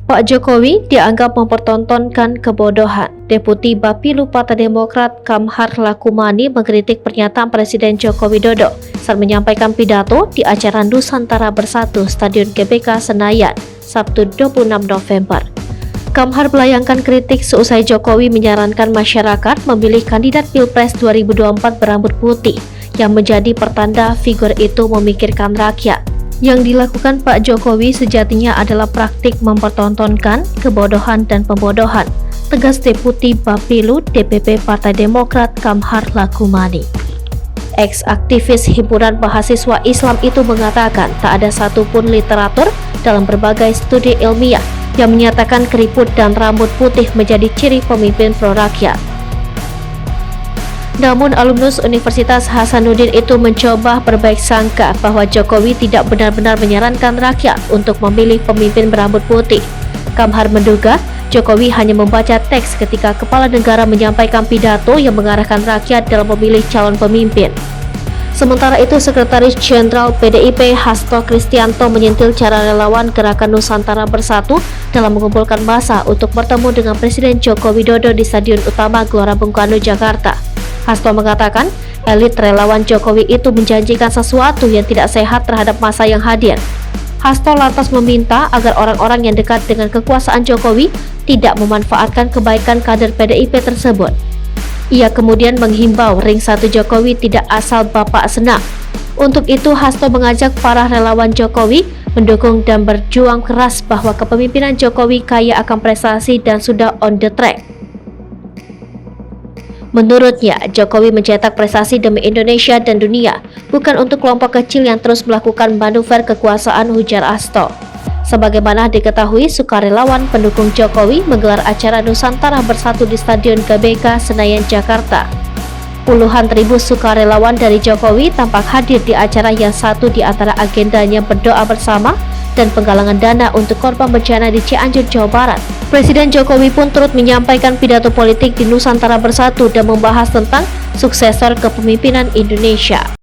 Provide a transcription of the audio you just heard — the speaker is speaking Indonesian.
Pak Jokowi dianggap mempertontonkan kebodohan. Deputi Bapilu Partai Demokrat Kamhar Lakumani mengkritik pernyataan Presiden Joko Widodo saat menyampaikan pidato di acara Nusantara Bersatu Stadion GBK Senayan, Sabtu 26 November. Kamhar melayangkan kritik seusai Jokowi menyarankan masyarakat memilih kandidat Pilpres 2024 berambut putih yang menjadi pertanda figur itu memikirkan rakyat. Yang dilakukan Pak Jokowi sejatinya adalah praktik mempertontonkan kebodohan dan pembodohan, tegas Deputi Bapilu DPP Partai Demokrat Kamhar Lakumani. Ex-aktivis himpunan mahasiswa Islam itu mengatakan tak ada satupun literatur dalam berbagai studi ilmiah yang menyatakan keriput dan rambut putih menjadi ciri pemimpin pro-rakyat. Namun alumnus Universitas Hasanuddin itu mencoba berbaik sangka bahwa Jokowi tidak benar-benar menyarankan rakyat untuk memilih pemimpin berambut putih. Kamhar menduga Jokowi hanya membaca teks ketika kepala negara menyampaikan pidato yang mengarahkan rakyat dalam memilih calon pemimpin. Sementara itu, Sekretaris Jenderal PDIP Hasto Kristianto menyentil cara relawan Gerakan Nusantara Bersatu dalam mengumpulkan massa untuk bertemu dengan Presiden Joko Widodo di Stadion Utama Gelora Bung Karno, Jakarta. Hasto mengatakan, elit relawan Jokowi itu menjanjikan sesuatu yang tidak sehat terhadap massa yang hadir. Hasto lantas meminta agar orang-orang yang dekat dengan kekuasaan Jokowi tidak memanfaatkan kebaikan kader PDIP tersebut. Ia kemudian menghimbau ring satu Jokowi tidak asal bapak senang. Untuk itu, Hasto mengajak para relawan Jokowi mendukung dan berjuang keras bahwa kepemimpinan Jokowi kaya akan prestasi dan sudah on the track. Menurutnya, Jokowi mencetak prestasi demi Indonesia dan dunia, bukan untuk kelompok kecil yang terus melakukan manuver kekuasaan, ujar Hasto. Sebagaimana diketahui, sukarelawan pendukung Jokowi menggelar acara Nusantara Bersatu di Stadion GBK Senayan, Jakarta. Puluhan ribu sukarelawan dari Jokowi tampak hadir di acara yang satu di antara agendanya berdoa bersama dan penggalangan dana untuk korban bencana di Cianjur, Jawa Barat. Presiden Jokowi pun turut menyampaikan pidato politik di Nusantara Bersatu dan membahas tentang suksesor kepemimpinan Indonesia.